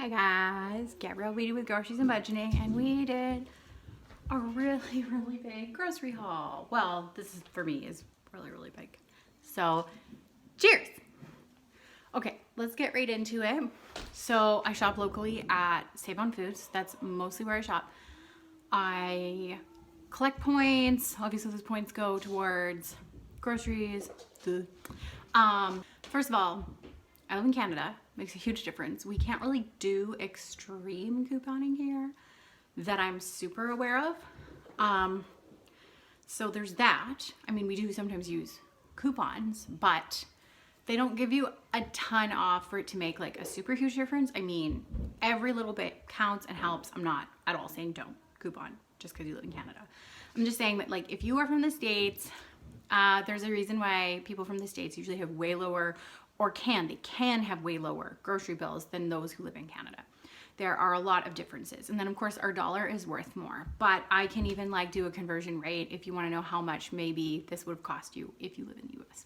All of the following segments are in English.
Hi guys, Gabrielle Weedy with Groceries and Budgeting, and we did a really big grocery haul. Well, this is for me is really big. So, cheers. Okay, let's get right into it. So I shop locally at Save on Foods. That's mostly where I shop. I collect points. Obviously, those points go towards groceries. First of all, I live in Canada. Makes a huge difference. We can't really do extreme couponing here that I'm super aware of. So there's that. I mean, we do sometimes use coupons, but they don't give you a ton off for it to make like a super huge difference. I mean, every little bit counts and helps. I'm not at all saying don't coupon just because you live in Canada. I'm just saying that like if you are from the States, there's a reason why people from the States usually have way lower they can have way lower grocery bills than those who live in Canada. There are a lot of differences. And then of course our dollar is worth more, but I can even like do a conversion rate if you want to know how much maybe this would have cost you if you live in the US.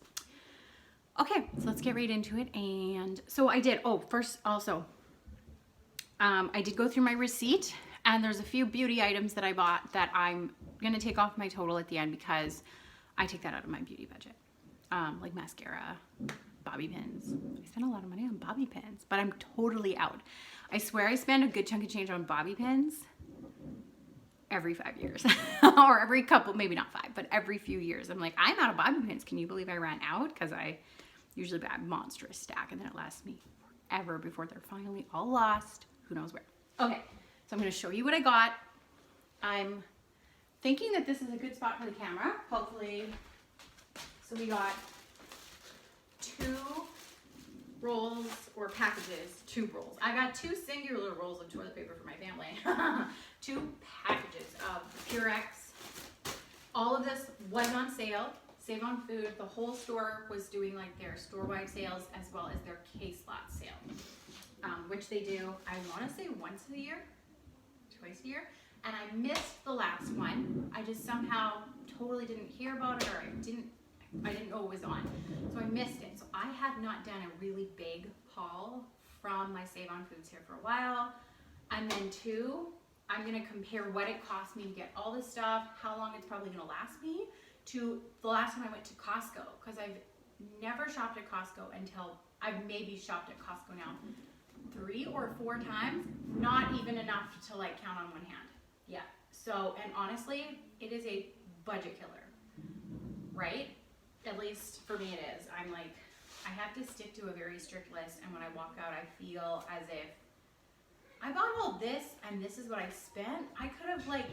Okay, so let's get right into it. And so I did, first also, I did go through my receipt and there's a few beauty items that I bought that I'm gonna take off my total at the end because I take that out of my beauty budget. Like mascara, bobby pins. I spend a lot of money on bobby pins, but I'm totally out. I swear I spend a good chunk of change on bobby pins every 5 years or every couple, maybe not 5, but every few years. I'm like, I'm out of bobby pins. Can you believe I ran out? Because I usually buy a monstrous stack and then it lasts me forever before they're finally all lost. Who knows where. Okay, so I'm going to show you what I got. I'm thinking that this is a good spot for the camera, hopefully. So we got 2 rolls or packages, 2 rolls. I got 2 singular rolls of toilet paper for my family. 2 packages of Purex. All of this was on sale. Save on Food. The whole store was doing like their store-wide sales as well as their case lot sale, which they do, I want to say once a year, twice a year. And I missed the last one. I just somehow totally didn't hear about it, or I didn't know it was on. So I missed it. So I have not done a really big haul from my Save on Foods here for a while. And then 2, I'm gonna compare what it cost me to get all this stuff, how long it's probably gonna last me, to the last time I went to Costco. Because I've never shopped at Costco until I've maybe shopped at Costco now 3 or 4 times, not even enough to like count on one hand. Yeah, so, and honestly, it is a budget killer, right? At least for me it is. I'm like, I have to stick to a very strict list, and when I walk out I feel as if I bought all this and this is what I spent. I could have like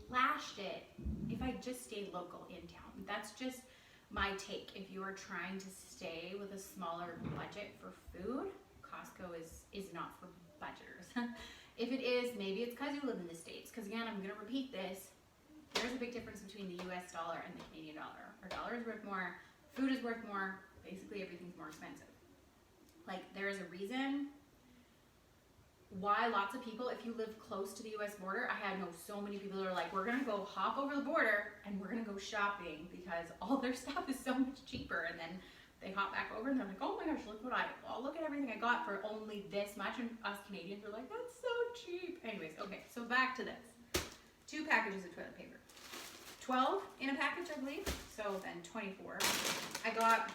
slashed it if I just stayed local in town. That's just my take. If you are trying to stay with a smaller budget for food, Costco is not for budgeters. If it is, maybe it's because you live in the States. Because again, I'm going to repeat this. There's a big difference between the US dollar and the Canadian dollar. Our dollar is worth more, food is worth more, basically everything's more expensive. Like, there is a reason why lots of people, if you live close to the US border, I know so many people that are like, we're going to go hop over the border and we're going to go shopping because all their stuff is so much cheaper. And then they hop back over and they're like, oh my gosh, look at everything I got for only this much. And us Canadians are like, that's so cheap. Anyways, okay, so back to this. 2 packages of toilet paper. 12 in a package, I believe. So then 24. I got,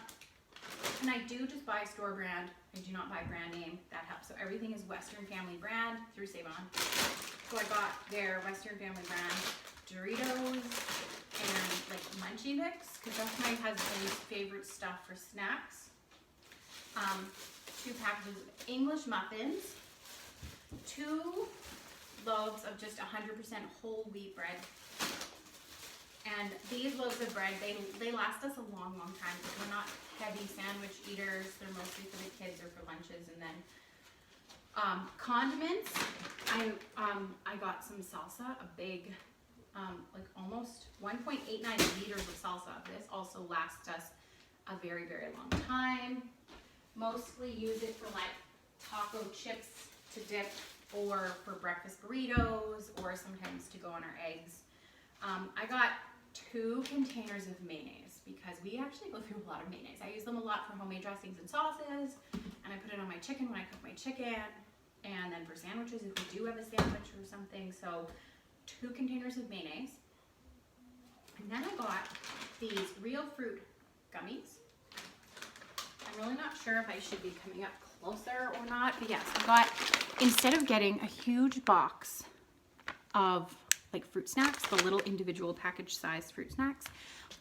and I do just buy store brand. I do not buy brand name. That helps. So everything is Western Family brand through Save On. So I got their Western Family brand Doritos and like Munchie Mix, because that's my husband's favorite stuff for snacks. 2 packages of English muffins. 2 loaves of just 100% whole wheat bread. And these loaves of bread, they last us a long time because we're not heavy sandwich eaters. They're mostly for the kids or for lunches. And then condiments, I got some salsa, a big, like almost 1.89 liters of salsa. This also lasts us a very long time. Mostly use it for like taco chips to dip, or for breakfast burritos, or sometimes to go on our eggs. I got 2 containers of mayonnaise because we actually go through a lot of mayonnaise. I use them a lot for homemade dressings and sauces, and I put it on my chicken when I cook my chicken. and then for sandwiches if we do have a sandwich or something. So 2 containers of mayonnaise. And then I got these real fruit gummies. I'm really not sure if I should be coming up closer or not, but yes, I got, instead of getting a huge box of like fruit snacks, the little individual package size fruit snacks,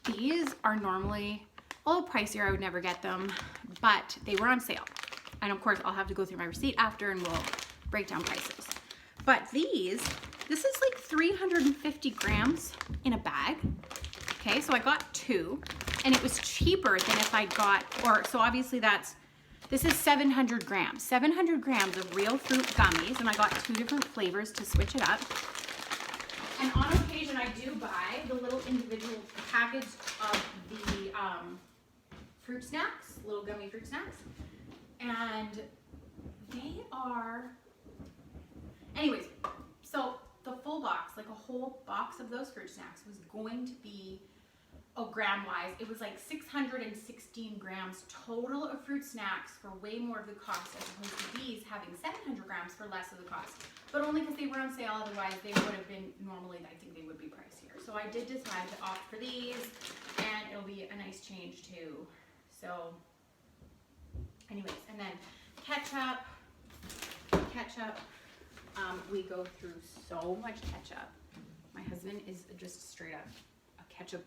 these are normally a little pricier. I would never get them, but they were on sale. And of course I'll have to go through my receipt after and we'll break down prices. But this is like 350 grams in a bag. Okay, so I got 2 and it was cheaper than if I got, so obviously this is 700 grams. 700 grams of real fruit gummies, and I got 2 different flavors to switch it up. And on occasion, I do buy the little individual package of the fruit snacks, little gummy fruit snacks. And they are, anyways, so the full box, like a whole box of those fruit snacks was going to be, gram-wise, it was like 616 grams total of fruit snacks for way more of the cost as opposed to these having 700 grams for less of the cost. But only because they were on sale, otherwise they would have been, normally I think they would be pricier. So I did decide to opt for these, and it'll be a nice change too. So anyways, and then ketchup, we go through so much ketchup. My husband is just straight up a ketchup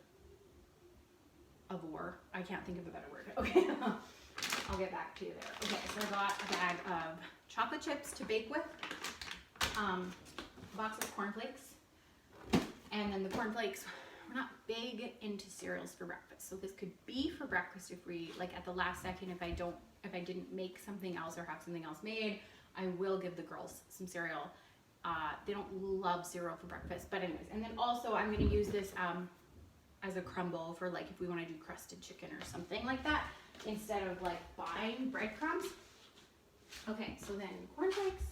avore. I can't think of a better word. Okay, I'll get back to you there. Okay, so I got a bag of chocolate chips to bake with, a box of cornflakes, and then the cornflakes, we're not big into cereals for breakfast, so this could be for breakfast if we, like at the last second, if I didn't make something else or have something else made, I will give the girls some cereal. They don't love cereal for breakfast, but anyways, and then also I'm going to use this as a crumble for like if we want to do crusted chicken or something like that instead of like buying breadcrumbs. Okay, so then cornflakes.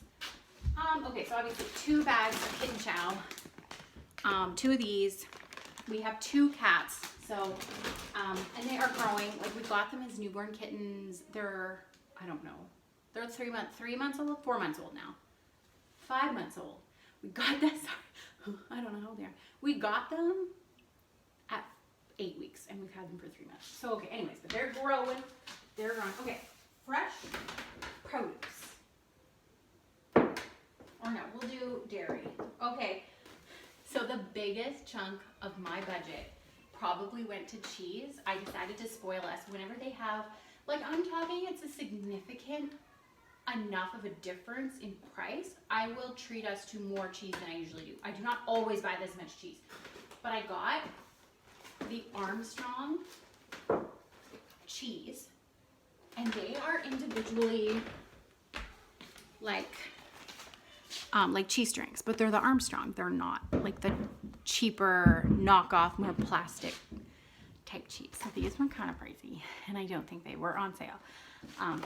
Okay, so obviously 2 bags of Kitten Chow, 2 of these. We have 2 cats, so and they are growing. Like we got them as newborn kittens. They're, I don't know, they're 3 months old, 4 months old now, 5 months old. We got this. I don't know how old they are. We got them at 8 weeks, and we've had them for 3 months. So okay, anyways, but they're growing. They're growing. Okay, fresh produce. Or no, we'll do dairy. Okay, so the biggest chunk of my budget probably went to cheese. I decided to spoil us whenever they have, like I'm talking, it's a significant enough of a difference in price. I will treat us to more cheese than I usually do. I do not always buy this much cheese, but I got the Armstrong cheese, and they are individually like cheese strings, but they're the Armstrong. They're not like the cheaper knockoff, more plastic type cheese. So these were kind of pricey, and I don't think they were on sale.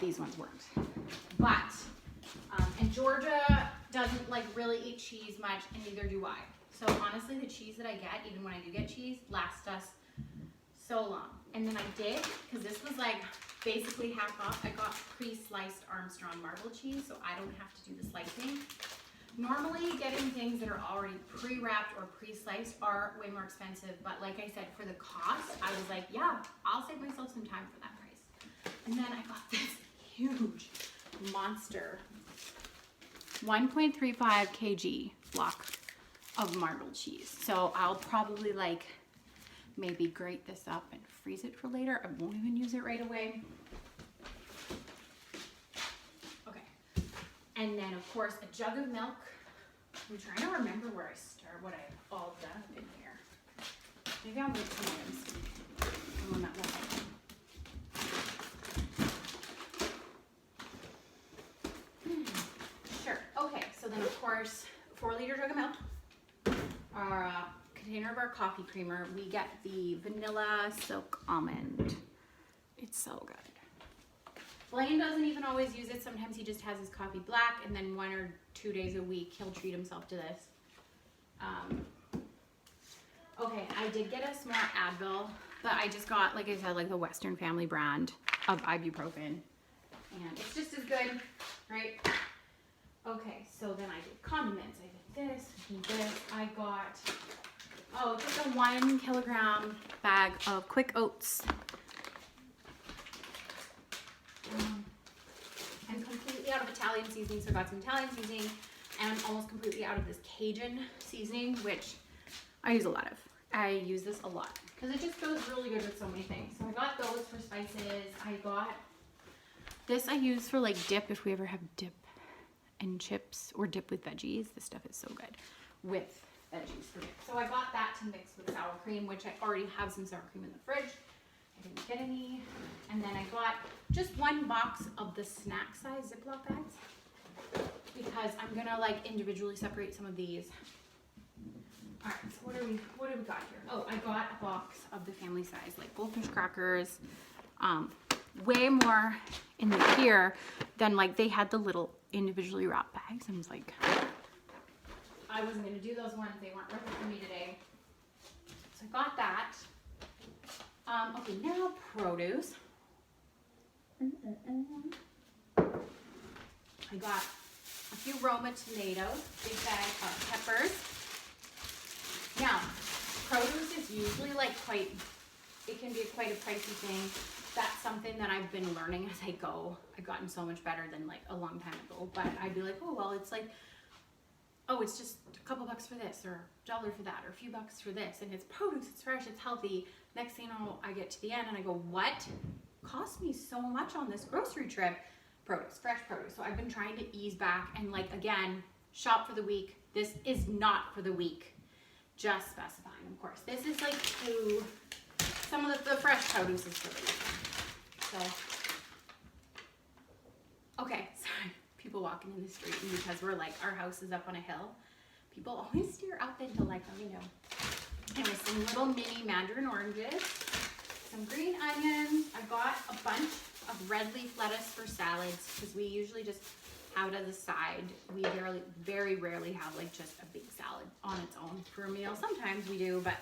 These ones weren't. But and Georgia doesn't like really eat cheese much, and neither do I. So honestly, the cheese that I get, even when I do get cheese, lasts us so long. And then I did, because this was like basically half off, I got pre-sliced Armstrong marble cheese, so I don't have to do the slicing. Normally, getting things that are already pre-wrapped or pre-sliced are way more expensive, but like I said, for the cost, I was like, yeah, I'll save myself some time for that price. And then I got this huge monster 1.35 kg block of marbled cheese. So I'll probably like maybe grate this up and freeze it for later. I won't even use it right away. Okay. And then of course a jug of milk. I'm trying to remember where I start, what I've all done in here. Maybe I'll make some items. Oh, not that one. Sure. Okay, so then of course 4-liter jug of milk. Our container of our coffee creamer, we get the vanilla silk almond. It's so good. Blaine doesn't even always use it. Sometimes he just has his coffee black, and then 1 or 2 days a week he'll treat himself to this. Okay, I did get us more Advil, but I just got, like I said, like the Western Family brand of ibuprofen, and it's just as good, right? Okay, so then I did condiments. I did this, and this. I got, oh, just a 1 kilogram bag of quick oats. I'm completely out of Italian seasoning, so I got some Italian seasoning, and I'm almost completely out of this Cajun seasoning, which I use a lot of. I use this a lot because it just goes really good with so many things. So I got those for spices. I got this I use for like dip if we ever have dip and chips or dip with veggies. This stuff is so good with veggies for dip. So I got that to mix with sour cream, which I already have some sour cream in the fridge. I didn't get any. And then I got just 1 box of the snack size Ziploc bags because I'm gonna like individually separate some of these. All right, so what do we got here? Oh, I got a box of the family size, like goldfish crackers. Way more in here than like they had the little individually wrapped bags. I was like, I wasn't gonna do those ones. They weren't worth it for me today. So I got that. Okay, now produce. I got a few Roma tomatoes, big bag of peppers. Now, produce is usually like it can be quite a pricey thing. That's something that I've been learning as I go. I've gotten so much better than like a long time ago, but I'd be like, oh, well, it's like, oh, it's just a couple bucks for this or $1 for that or a few bucks for this. And it's produce, it's fresh, it's healthy. Next thing you know, I get to the end and I go, what cost me so much on this grocery trip? Produce, fresh produce. So I've been trying to ease back and like, again, shop for the week. This is not for the week. Just specifying, of course. This is like some of the fresh produce is for the week. So, okay, sorry. People walking in the street, and because we're like, our house is up on a hill, people always steer up into like, oh, you know. Anyway, some little mini mandarin oranges, some green onions. I got a bunch of red leaf lettuce for salads because we usually just have it as a side. We very rarely have like just a big salad on its own for a meal. Sometimes we do, but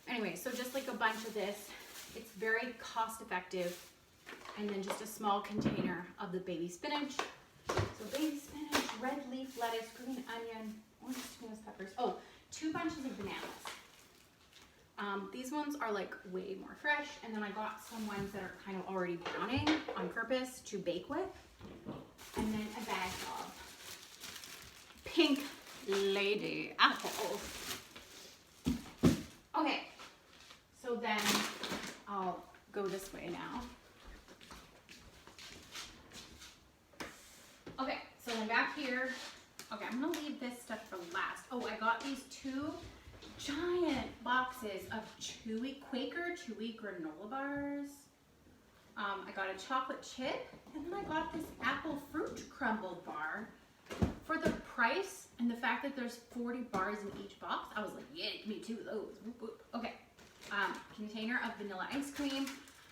anyway, so just like a bunch of this. It's very cost effective. And then just a small container of the baby spinach. So baby spinach, red leaf lettuce, green onion, orange tomatoes, peppers. Oh, 2 bunches of bananas. These ones are like way more fresh. And then I got some ones that are kind of already browning on purpose to bake with. And then a bag of pink lady apples. Okay, so then I'll go this way now. Okay, so I'm back here. Okay, I'm gonna leave this stuff for last. Oh, I got these 2 giant boxes of Quaker Chewy granola bars. I got a chocolate chip, and then I got this apple fruit crumble bar. For the price and the fact that there's 40 bars in each box, I was like, yeah, give me 2 of those. Whoop, whoop. Okay, container of vanilla ice cream,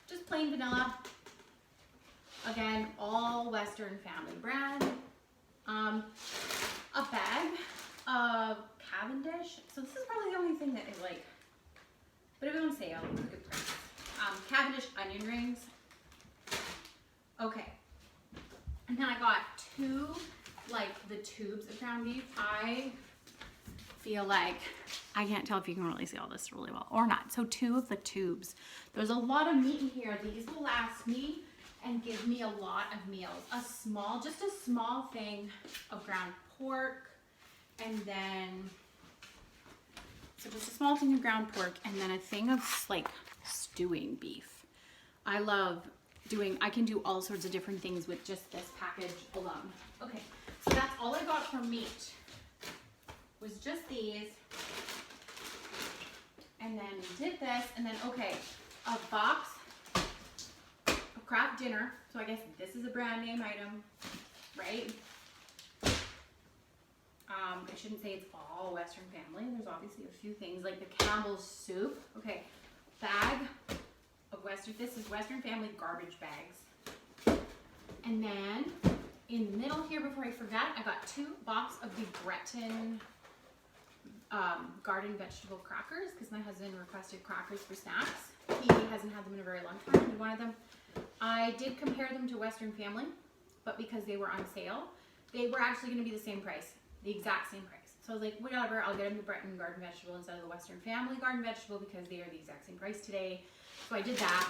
just plain vanilla. Again, all Western Family brand. A bag of Cavendish. So this is probably the only thing that is like, but it was on sale. It was a good price. Cavendish onion rings. Okay. And then I got 2, like the tubes of ground beef. I feel like, I can't tell if you can really see all this really well or not. So 2 of the tubes. There's a lot of meat in here. These will last me and give me a lot of meals. Just a small thing of ground pork, and then, so just a small thing of ground pork, and then a thing of like stewing beef. I can do all sorts of different things with just this package alone. Okay, so that's all I got for meat, was just these. And then we did this, and then, okay, a box of Kraft Dinner. So I guess this is a brand name item, right? I shouldn't say it's all Western Family. There's obviously a few things like the Campbell's soup. Okay, bag of this is Western Family garbage bags. And then in the middle here, before I forget, I got 2 boxes of the Breton garden vegetable crackers because my husband requested crackers for snacks. He hasn't had them in a very long time. He wanted them. I did compare them to Western Family, but because they were on sale, They were actually going to be the same price, the exact same price. So I was like, whatever, I'll get them the Breton garden vegetable instead of the Western Family garden vegetable because they are the exact same price today. So I did that.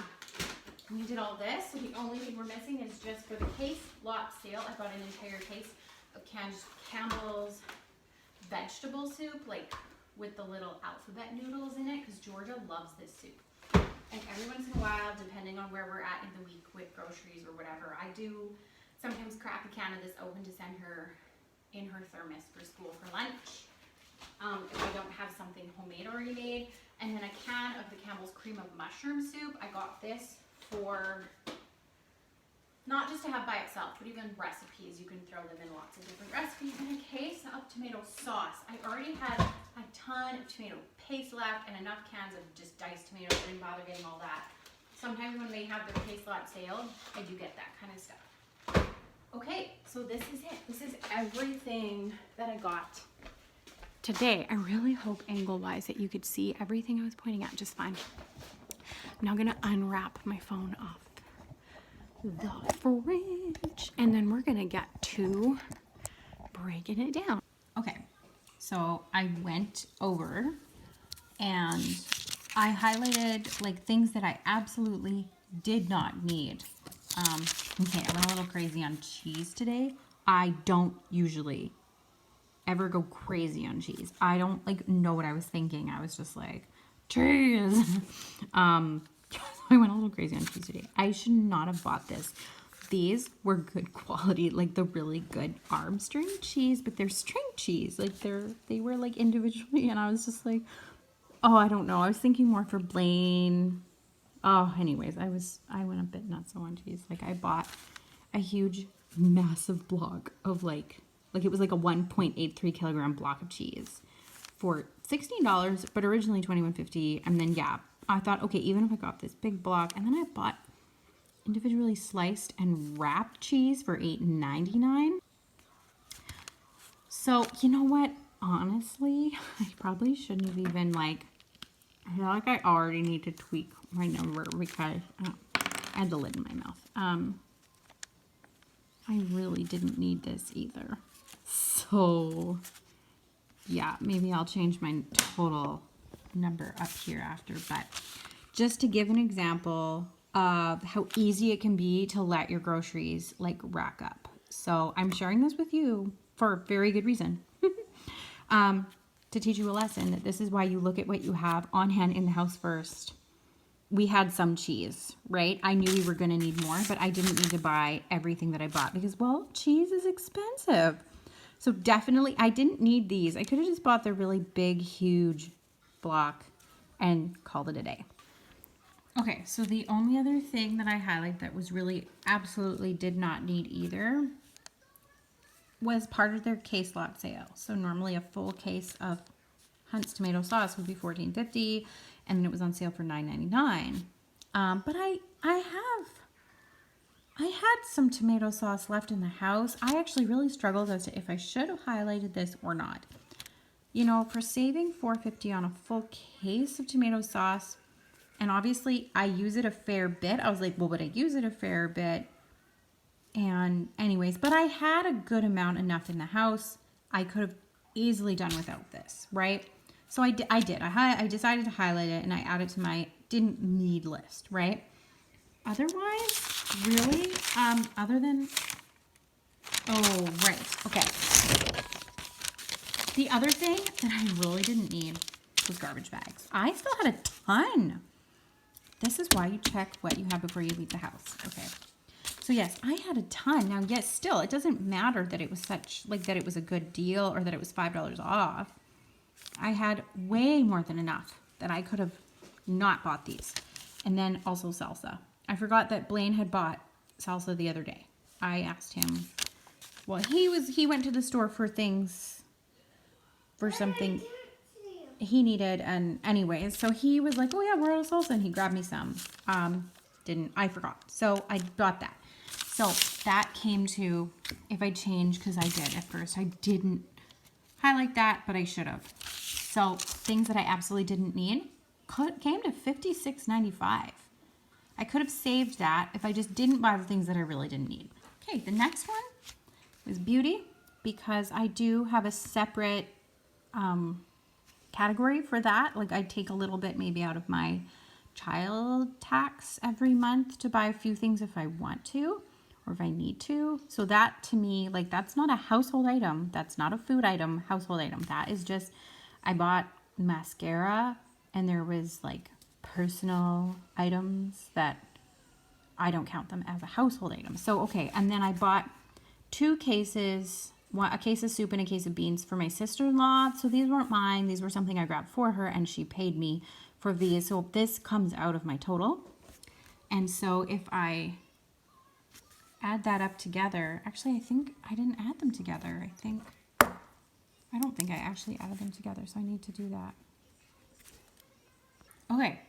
We did all this. So the only thing we're missing is just for the case lot sale, I bought an entire case of Campbell's vegetable soup, like with the little alphabet noodles in it, because Georgia loves this soup. And every once in a while, depending on where we're at in the week with groceries or whatever, I do sometimes crack a can of this open to send her in her thermos for school for lunch. If I don't have something homemade already made. And then a can of the Campbell's cream of mushroom soup. I got this for not just to have by itself, but even recipes. You can throw them in lots of different recipes. And a case of tomato sauce. I already had a ton of tomato paste left and enough cans of just diced tomatoes. I didn't bother getting all that. Sometimes when they have their case lot sale, I do get that kind of stuff. Okay, so this is it. This is everything that I got today. I really hope angle-wise that you could see everything I was pointing at just fine. I'm now gonna unwrap my phone off the fridge, and then we're gonna get to breaking it down. Okay, so I went over and I highlighted like things that I absolutely did not need. Okay, I went a little crazy on cheese today. I don't usually ever go crazy on cheese. I don't like know what I was thinking. I was just like, cheese. I went a little crazy on cheese today. I should not have bought this. These were good quality, like the really good arm string cheese, but they're string cheese. Like they were like individually, and I was just like, oh, I don't know. I was thinking more for Blaine. Oh, anyways, I went a bit nuts on cheese. Like I bought a huge, massive block of like it was like a 1.83 kilogram block of cheese for $16, but originally $21.50. And then yeah, I thought, okay, even if I got this big block, and then I bought individually sliced and wrapped cheese for $8.99. So you know what? Honestly, I probably shouldn't have even like. I feel like I already need to tweak my number because I had the lid in my mouth. I really didn't need this either. So yeah, maybe I'll change my total number up here after. But just to give an example of how easy it can be to let your groceries like rack up. So I'm sharing this with you for a very good reason. To teach you a lesson that this is why you look at what you have on hand in the house first. We had some cheese, right? I knew we were going to need more, but I didn't need to buy everything that I bought because, well, cheese is expensive. So definitely, I didn't need these. I could have just bought the really big, huge block and called it a day. Okay, so the only other thing that I highlight that was really absolutely did not need either was part of their case lot sale. So normally a full case of Hunt's tomato sauce would be $14.50, and then it was on sale for $9.99. But I had some tomato sauce left in the house. I actually really struggled as to if I should have highlighted this or not. You know, for saving $4.50 on a full case of tomato sauce, and obviously I use it a fair bit. I was like, well, would I use it a fair bit? And anyways, but I had a good amount enough in the house. I could have easily done without this, right? So I did. I decided to highlight it and I added it to my didn't need list, right? Otherwise, really, other than, oh, right, okay. The other thing that I really didn't need was garbage bags. I still had a ton. This is why you check what you have before you leave the house, okay? So yes, I had a ton. Now, yes, still, it doesn't matter that it was that it was a good deal or that it was $5 off. I had way more than enough that I could have not bought these. And then also salsa. I forgot that Blaine had bought salsa the other day. I asked him, well, he went to the store for something he needed, and anyways, so he was like, oh yeah, we're out of salsa, and he grabbed me some. I forgot. So I bought that. So that came to, if I change, because I did at first, I didn't highlight that, but I should have. So things that I absolutely didn't need came to $56.95. I could have saved that if I just didn't buy the things that I really didn't need. Okay, the next one was beauty, because I do have a separate category for that. Like I take a little bit maybe out of my child tax every month to buy a few things if I want to or if I need to. So that to me, like that's not a household item. That's not a food item, household item. That is just, I bought mascara and there was like personal items that I don't count them as a household item. So, okay. And then I bought 2 cases, a case of soup and a case of beans for my sister-in-law. So these weren't mine. These were something I grabbed for her and she paid me for these. So this comes out of my total. And so if I add that up together, actually I think I didn't add them together. I don't think I actually added them together. So I need to do that. Okay.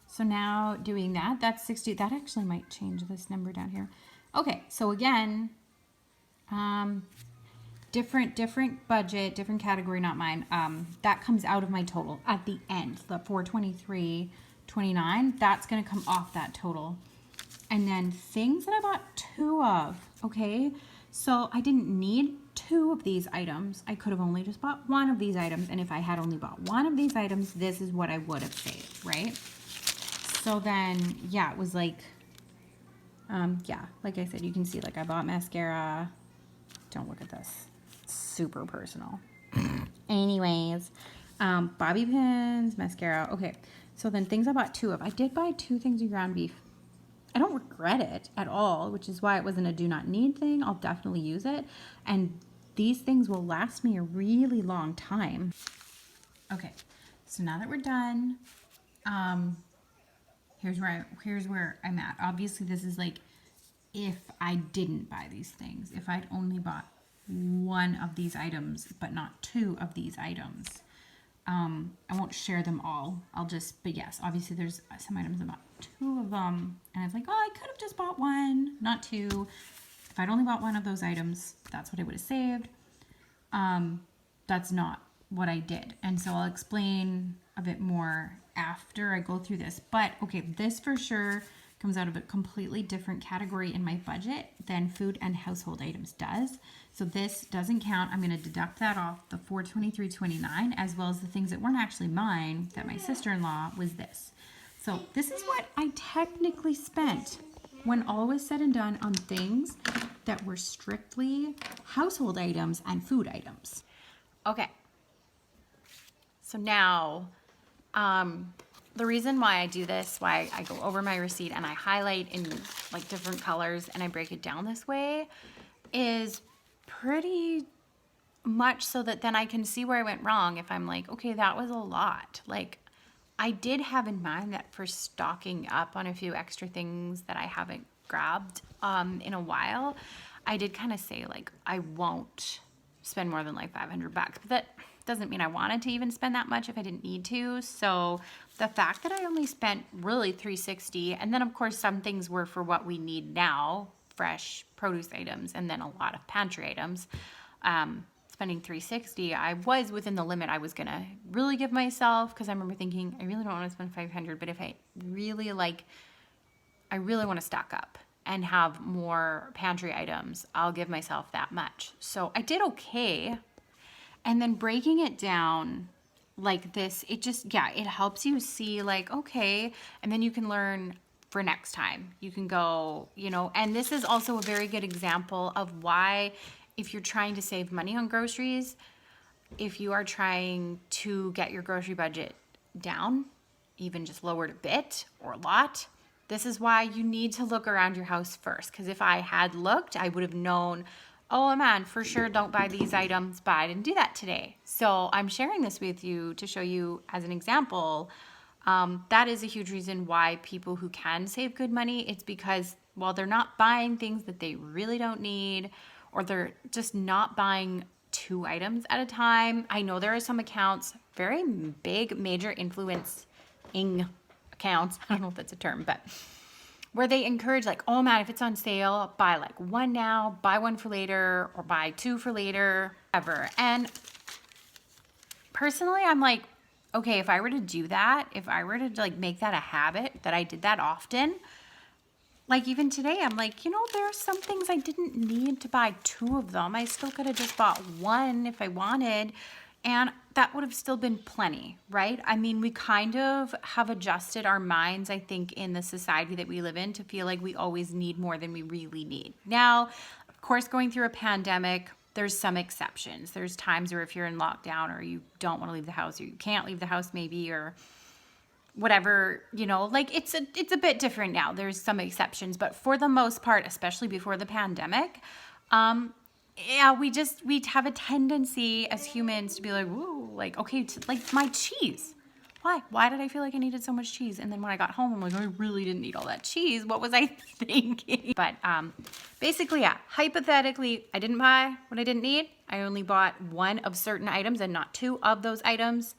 So now doing that, that's 60. That actually might change this number down here. Okay. So again, different budget, different category, not mine. That comes out of my total at the end, the 423.29. That's going to come off that total. And then things that I bought 2 of. Okay. So I didn't need 2 of these items. I could have only just bought 1 of these items. And if I had only bought 1 of these items, this is what I would have saved, right? So then, yeah, it was like, yeah, like I said, you can see, like, I bought mascara. Don't look at this. It's super personal. Anyways, bobby pins, mascara. Okay, so then things I bought 2 of. I did buy 2 things of ground beef. I don't regret it at all, which is why it wasn't a do not need thing. I'll definitely use it. And these things will last me a really long time. Okay, so now that we're done, here's where I'm at. Obviously, this is like if I didn't buy these things. If I'd only bought 1 of these items, but not 2 of these items. I won't share them all. But yes, obviously there's some items I bought 2 of them. And I was like, oh, I could have just bought 1, not 2. If I'd only bought 1 of those items, that's what I would have saved. That's not what I did. And so I'll explain a bit more after I go through this. But okay, this for sure comes out of a completely different category in my budget than food and household items does. So this doesn't count. I'm going to deduct that off the $423.29 as well as the things that weren't actually mine that my sister-in-law was this. So this is what I technically spent when all was said and done on things that were strictly household items and food items. Okay. So now, the reason why I do this, why I go over my receipt and I highlight in like different colors and I break it down this way is pretty much so that then I can see where I went wrong if I'm like, okay, that was a lot. Like I did have in mind that for stocking up on a few extra things that I haven't grabbed in a while, I did kind of say like, I won't spend more than like $500, but that doesn't mean I wanted to even spend that much if I didn't need to. So the fact that I only spent really $360, and then of course some things were for what we need now, fresh produce items, and then a lot of pantry items. Spending $360, I was within the limit I was gonna really give myself, because I remember thinking I really don't want to spend $500, but if I really want to stock up and have more pantry items, I'll give myself that much. So I did okay. And then breaking it down like this, it just, yeah, it helps you see like, okay, and then you can learn for next time. You can go, and this is also a very good example of why, if you're trying to save money on groceries, if you are trying to get your grocery budget down, even just lowered a bit or a lot, this is why you need to look around your house first. Because if I had looked, I would have known, oh man, for sure don't buy these items, but I didn't do that today. So I'm sharing this with you to show you as an example. That is a huge reason why people who can save good money, it's because, well, they're not buying things that they really don't need, or they're just not buying 2 items at a time. I know there are some accounts, very big, major influencing accounts, I don't know if that's a term, but where they encourage like, oh man, if it's on sale, buy like 1 now, buy 1 for later, or buy 2 for later, ever. And personally, I'm like, okay, if I were to do that, if I were to like make that a habit, that I did that often, like even today, I'm like, you know, there are some things I didn't need to buy 2 of them. I still could have just bought 1 if I wanted, and that would have still been plenty, right? I mean, we kind of have adjusted our minds, I think, in the society that we live in to feel like we always need more than we really need. Now, of course, going through a pandemic, there's some exceptions. There's times where if you're in lockdown or you don't want to leave the house or you can't leave the house maybe, or whatever, you know, like it's a bit different now. There's some exceptions, but for the most part, especially before the pandemic, yeah, we'd have a tendency as humans to be like, whoa, like, okay, like my cheese. Why did I feel like I needed so much cheese? And then when I got home, I'm like, I really didn't need all that cheese. What was I thinking? But basically, yeah, hypothetically, I didn't buy what I didn't need. I only bought 1 of certain items and not 2 of those items.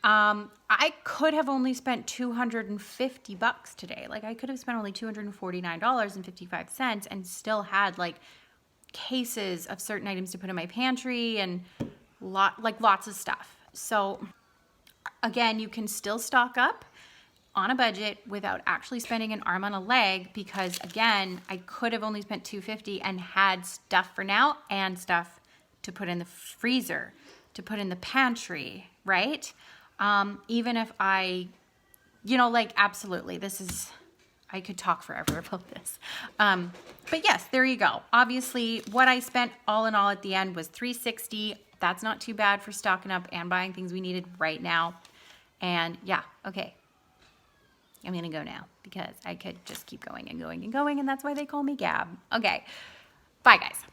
I could have only spent $250 today. Like I could have spent only $249.55 and still had like cases of certain items to put in my pantry and lots of stuff. So again, you can still stock up on a budget without actually spending an arm and a leg, because again, I could have only spent $250 and had stuff for now and stuff to put in the freezer, to put in the pantry, right? Even if I, you know, like absolutely, I could talk forever about this. But yes, there you go. Obviously, what I spent all in all at the end was $360. That's not too bad for stocking up and buying things we needed right now. And yeah, okay. I'm going to go now because I could just keep going and going and going, and that's why they call me Gab. Okay. Bye, guys.